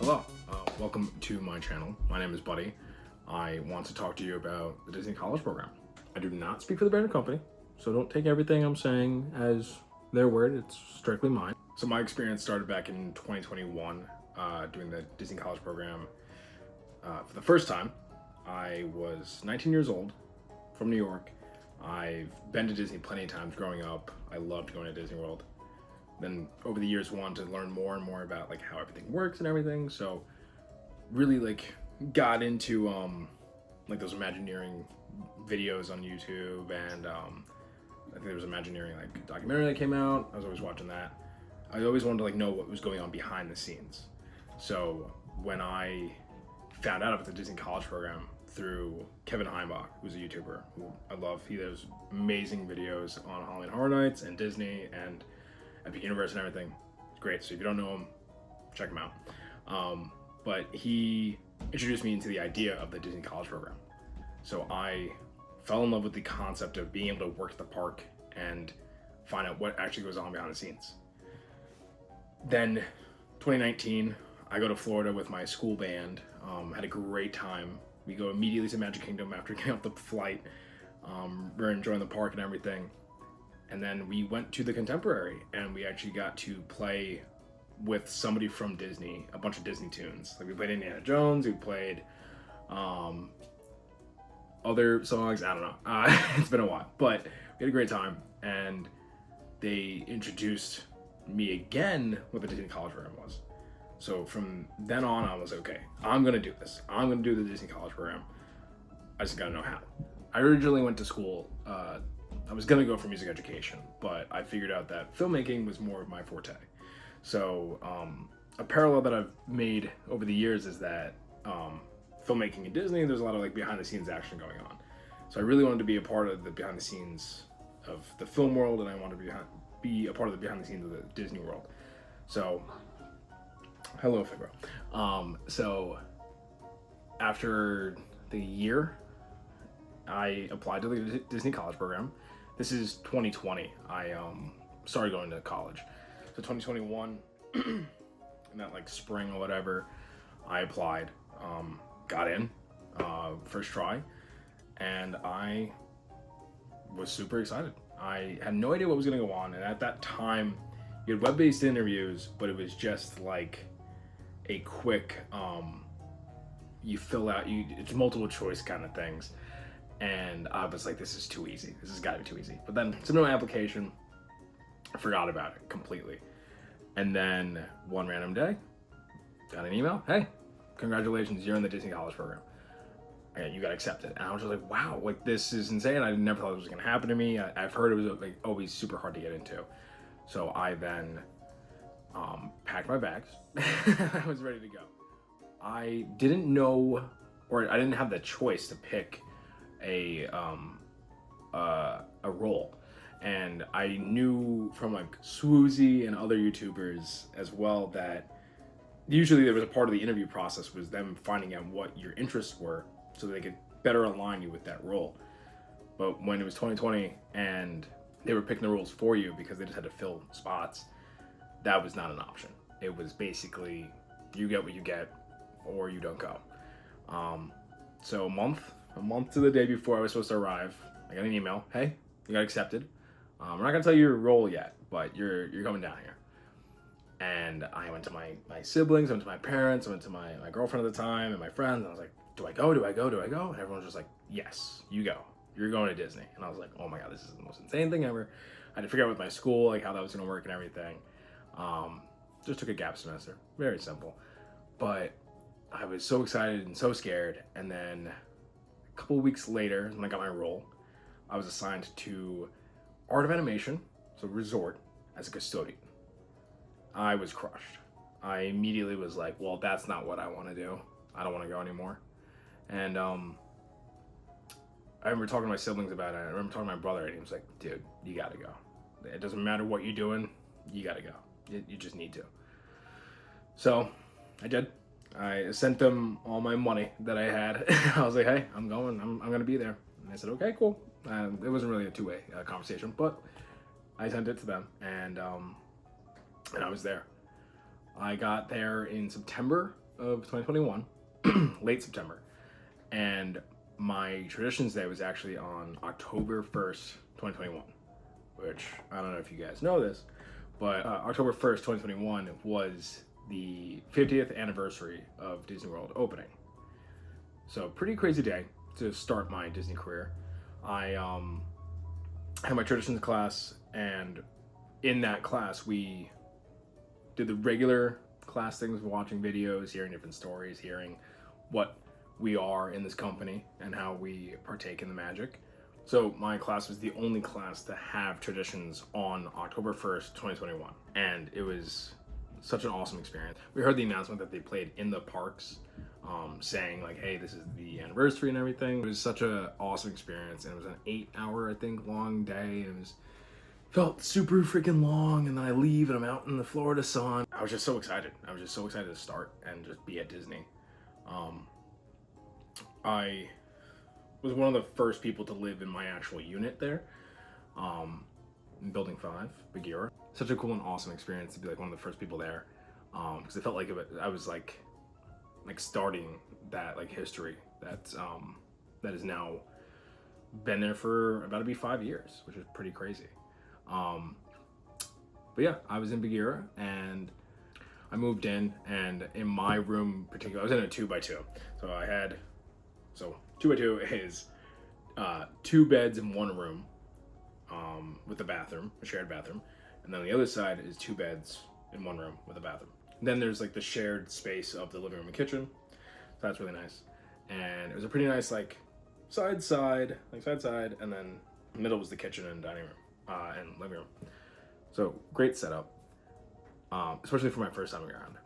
Hello, welcome to my channel. My name is Buddy. I want to talk to you about the Disney College Program. I do not speak for the brand or company, so don't take everything I'm saying as their word. It's strictly mine. So my experience started back in 2021 doing the Disney College Program. For the first time, I was 19 years old from New York. I've been to Disney plenty of times growing up. I loved going to Disney World. Then over the years wanted to learn more and more about like how everything works and everything, so really like got into like those Imagineering videos on YouTube, and I think there was Imagineering like documentary that came out. I was always watching that. I always wanted to like know what was going on behind the scenes. So when I found out about the Disney College Program through Kevin Heimbach, who's a YouTuber who I love. He does amazing videos on Halloween Horror Nights and Disney and Epic Universe and everything. It's great. So if you don't know him, check him out. But he introduced me into the idea of the Disney College Program. So I fell in love with the concept of being able to work at the park and find out what actually goes on behind the scenes. Then 2019, I go to Florida with my school band. Had a great time. We go immediately to Magic Kingdom after getting off the flight. We're enjoying the park and everything. And then we went to the Contemporary and we actually got to play with somebody from Disney, a bunch of Disney tunes. Like we played Indiana Jones, we played other songs, I don't know. It's been a while, but we had a great time. And they introduced me again what the Disney College Program was. So from then on, I was like, okay, I'm gonna do this. I'm gonna do the Disney College Program. I just gotta know how. I originally went to school, I was gonna go for music education, but I figured out that filmmaking was more of my forte. So a parallel that I've made over the years is that filmmaking in Disney, there's a lot of like behind the scenes action going on. So I really wanted to be a part of the behind the scenes of the film world, and I wanted to be a part of the behind the scenes of the Disney world. So, hello, Fibro. So after the year, I applied to the Disney College Program. This is 2020. I started going to college. So 2021, in that like spring or whatever, I applied, got in, first try, and I was super excited. I had no idea what was gonna go on, and at that time, you had web-based interviews, but it was just like a quick, you fill out, it's multiple choice kind of things. And I was like, this is too easy. This has got to be too easy. But then submitted my application. I forgot about it completely. And then one random day, got an email. Hey, congratulations, you're in the Disney College Program. And you got accepted. And I was just like, wow, like this is insane. I never thought it was going to happen to me. I've heard it was like always super hard to get into. So I then packed my bags. I was ready to go. I didn't know, or I didn't have the choice to pick a role, and I knew from like Swoozy and other YouTubers as well that usually there was a part of the interview process was them finding out what your interests were so they could better align you with that role. But when it was 2020 and they were picking the roles for you because they just had to fill spots, that was not an option. It was basically you get what you get or you don't go. So a month to the day before I was supposed to arrive, I got an email. Hey, you got accepted. We're not gonna tell you your role yet, but you're coming down here. And I went to my siblings, I went to my parents, I went to my girlfriend at the time and my friends, and I was like, do I go? And everyone was just like, yes, you go. You're going to Disney. And I was like, oh my God, this is the most insane thing ever. I had to figure out with my school, like how that was gonna work and everything. Just took a gap semester, very simple. But I was so excited and so scared, and then a couple of weeks later, when I got my role, I was assigned to Art of Animation, so Resort, as a custodian. I was crushed. I immediately was like, well, that's not what I want to do. I don't want to go anymore. And I remember talking to my siblings about it. I remember talking to my brother, and he was like, dude, you got to go. It doesn't matter what you're doing, you got to go. You just need to. So I did. I sent them all my money that I had. I was like, hey, I'm going. I'm going to be there. And they said, okay, cool. It wasn't really a two-way conversation, but I sent it to them, and I was there. I got there in September of 2021, late September, and my Traditions Day was actually on October 1st, 2021, which I don't know if you guys know this, but October 1st, 2021 was the 50th anniversary of Disney World opening. So pretty crazy day to start my Disney career. I had my traditions class, and in that class we did the regular class things, watching videos, hearing different stories, hearing what we are in this company and how we partake in the magic. So my class was the only class to have traditions on October 1st, 2021. And it was such an awesome experience. We heard the announcement that they played in the parks, saying like, hey, this is the anniversary and everything. It was such an awesome experience, and it was an 8-hour, I think, long day. It was felt super freaking long, and then I leave and I'm out in the Florida sun. I was just so excited. I was just so excited to start and just be at Disney. I was one of the first people to live in my actual unit there, in Building 5, Bagheera. Such a cool and awesome experience to be like one of the first people there, because it felt like I was like starting that like history that has now been there for about to be 5 years, which is pretty crazy. But yeah, I was in Bagheera, and I moved in, and in my room in particular, I was in a 2x2. So 2x2 is 2 beds in one room, with a bathroom, a shared bathroom, and then on the other side is 2 beds in one room with a bathroom. And then there's like the shared space of the living room and kitchen. So that's really nice. And it was a pretty nice like side, and then the middle was the kitchen and dining room, and living room. So great setup, especially for my first time around.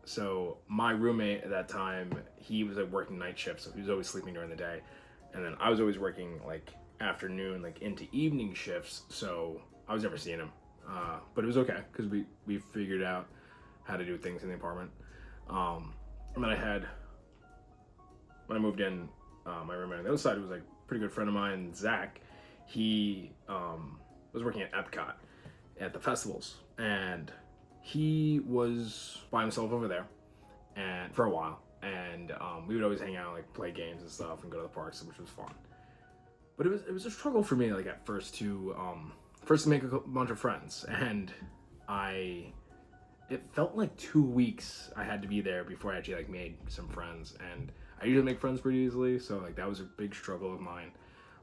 So my roommate at that time, he was like working night shifts, so he was always sleeping during the day, and then I was always working like afternoon, like into evening shifts. So I was never seeing him, but it was okay because we figured out how to do things in the apartment. And then when I moved in, my roommate on the other side was like a pretty good friend of mine, Zach. He was working at Epcot at the festivals, and he was by himself over there and for a while, and we would always hang out, like play games and stuff and go to the parks, which was fun. But it was a struggle for me, like at first to make a bunch of friends, and it felt like 2 weeks I had to be there before I actually like made some friends, and I usually make friends pretty easily, so like that was a big struggle of mine.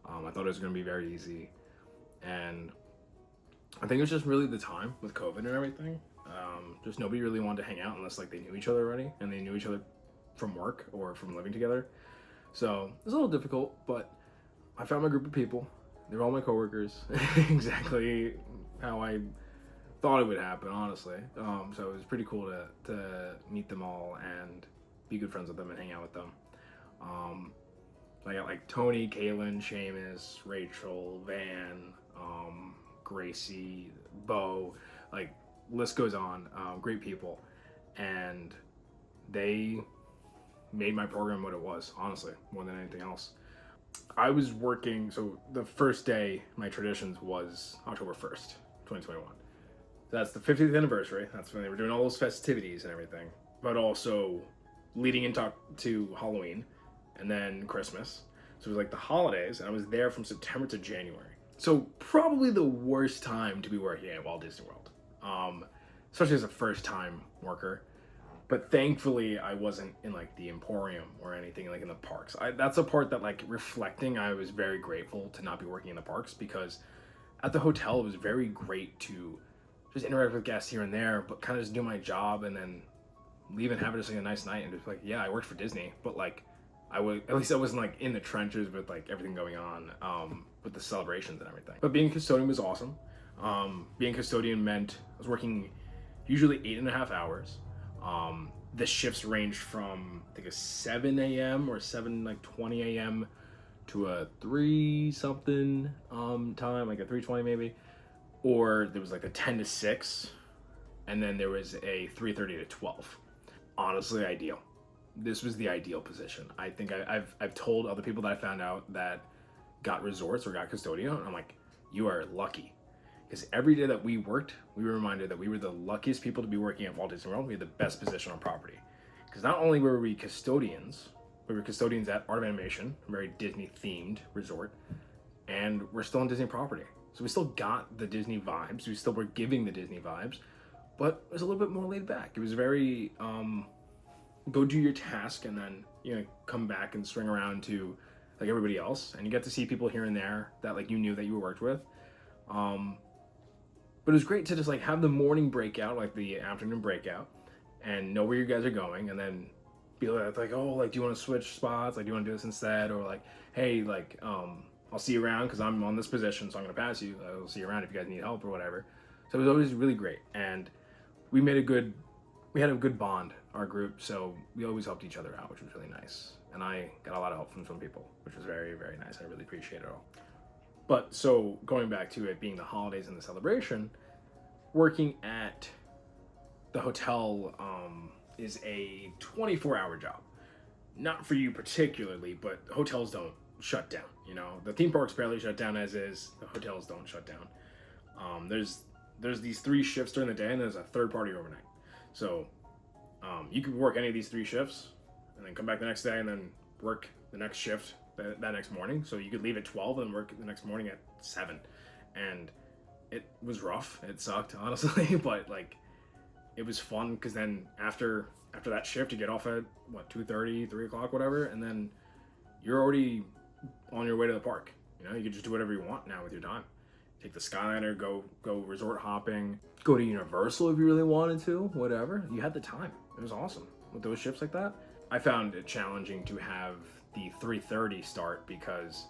I thought it was gonna be very easy, and I think it was just really the time with COVID and everything. Just nobody really wanted to hang out unless like they knew each other already, and they knew each other from work or from living together. So it was a little difficult, but I found my group of people. They were all my coworkers, exactly how I thought it would happen, honestly. So it was pretty cool to meet them all and be good friends with them and hang out with them. I got like Tony, Kaylin, Seamus, Rachel, Van, Gracie, Bo, like list goes on. Great people, and they made my program what it was, honestly, more than anything else. I was working, so the first day my traditions was October 1st, 2021. That's the 50th anniversary. That's when they were doing all those festivities and everything, but also leading into Halloween and then Christmas. So it was like the holidays, and I was there from September to January. So probably the worst time to be working at Walt Disney World, especially as a first-time worker. But thankfully, I wasn't in like the Emporium or anything like in the parks. That's a part that, like, reflecting, I was very grateful to not be working in the parks, because at the hotel it was very great to just interact with guests here and there, but kind of just do my job and then leave and have just like a nice night and just like, yeah, I worked for Disney, but like I wasn't like in the trenches with like everything going on, with the celebrations and everything. But being custodian was awesome. Being custodian meant I was working usually 8.5 hours. The shifts ranged from I think a 7 a.m. or 7:20 a.m. to a 3 something time, like a 3:20 maybe, or there was like a 10 to 6, and then there was a 3:30 to 12. Honestly, ideal. This was the ideal position. I think I've told other people that I found out that got resorts or got custodian, and I'm like, you are lucky. Because every day that we worked, we were reminded that we were the luckiest people to be working at Walt Disney World. We had the best position on property. Because not only were we custodians, we were custodians at Art of Animation, a very Disney themed resort, and we're still on Disney property. So we still got the Disney vibes. We still were giving the Disney vibes, but it was a little bit more laid back. It was very go do your task and then come back and swing around to like everybody else, and you get to see people here and there that like you knew that you worked with. But it was great to just like have the morning breakout, like the afternoon breakout, and know where you guys are going, and then be like, oh, like, do you want to switch spots? Like, do you want to do this instead? Or like, hey, like, I'll see you around because I'm on this position, so I'm gonna pass you. I'll see you around if you guys need help or whatever. So it was always really great, and we had a good bond, our group. So we always helped each other out, which was really nice. And I got a lot of help from some people, which was very, very nice. I really appreciate it all. But so going back to it being the holidays and the celebration, working at the hotel is a 24-hour job. Not for you particularly, but hotels don't shut down. The theme parks barely shut down as is. The hotels don't shut down. There's these 3 shifts during the day, and there's a third party overnight. So you could work any of these 3 shifts, and then come back the next day, and then work the next shift that next morning. So you could leave at 12 and work the next morning at 7. And it was rough. It sucked, honestly, but like it was fun because then after that shift, you get off at 2:30, 3 o'clock, whatever, and then you're already on your way to the park. You can just do whatever you want now with your time. Take the Skyliner, go resort hopping, go to Universal if you really wanted to, whatever. You had the time. It was awesome with those shifts like that. I found it challenging to have the 3:30 start because,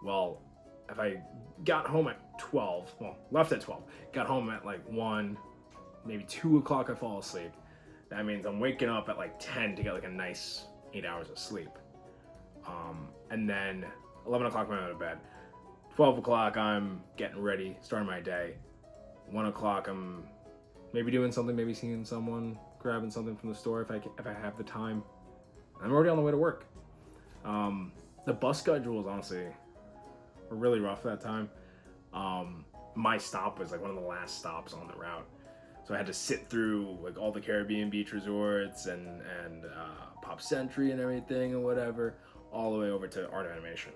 well, if I got home at 12, left at 12, got home at like 1, maybe 2 o'clock, I fall asleep. That means I'm waking up at like 10 to get like a nice 8 hours of sleep. And then 11 o'clock I'm out of bed. 12 o'clock I'm getting ready, starting my day. 1 o'clock I'm maybe doing something, maybe seeing someone, grabbing something from the store if I have the time. I'm already on the way to work. The bus schedules honestly were really rough that time. My stop was like one of the last stops on the route, so I had to sit through like all the Caribbean beach resorts and Pop Century and everything and whatever, all the way over to Art of Animation.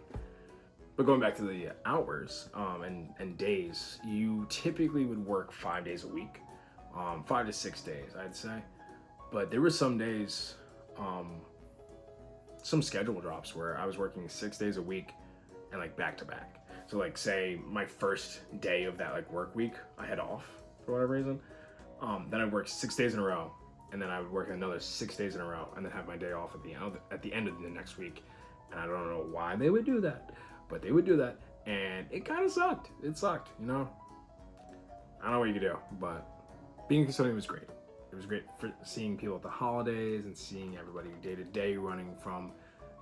But going back to the hours and days, you typically would work 5 days a week, 5 to 6 days, I'd say. But there were some days, some schedule drops where I was working 6 days a week and like back to back. So like say my first day of that like work week, I had off for whatever reason. Then I'd work 6 days in a row, and then I would work another 6 days in a row, and then have my day off at the end of the next week. And I don't know why they would do that, but they would do that, and it kind of sucked. It sucked, I don't know what you could do, but being a custodian was great. It was great for seeing people at the holidays and seeing everybody day to day running from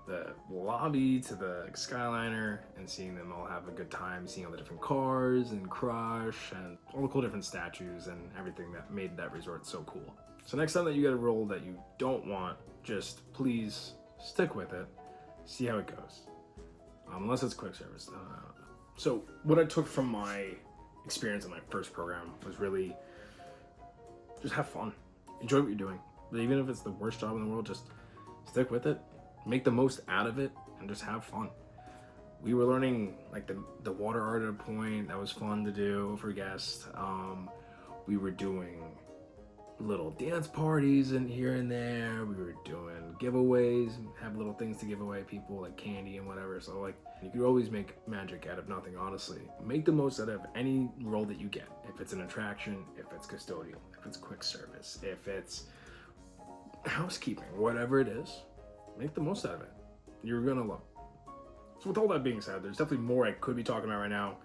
the lobby to the Skyliner and seeing them all have a good time, seeing all the different cars and Crush and all the cool different statues and everything that made that resort so cool. So next time that you get a role that you don't want, just please stick with it, see how it goes. Unless it's quick service. So what I took from my experience in my first program was really just have fun. Enjoy what you're doing. But even if it's the worst job in the world, just stick with it. Make the most out of it and just have fun. We were learning like the water art at a point. That was fun to do for guests. We were doing little dance parties in here and there. We were doing giveaways, have little things to give away people like candy and whatever. So like you could always make magic out of nothing, honestly. Make the most out of any role that you get. If it's an attraction, if it's custodial, if it's quick service, if it's housekeeping, whatever it is, make the most out of it. You're gonna love it. So with all that being said, there's definitely more I could be talking about right now.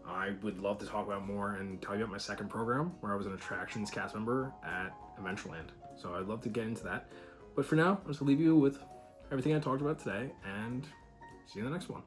I would love to talk about more and tell you about my second program where I was an attractions cast member at Adventureland. So I'd love to get into that. But for now, I'll just leave you with everything I talked about today and see you in the next one.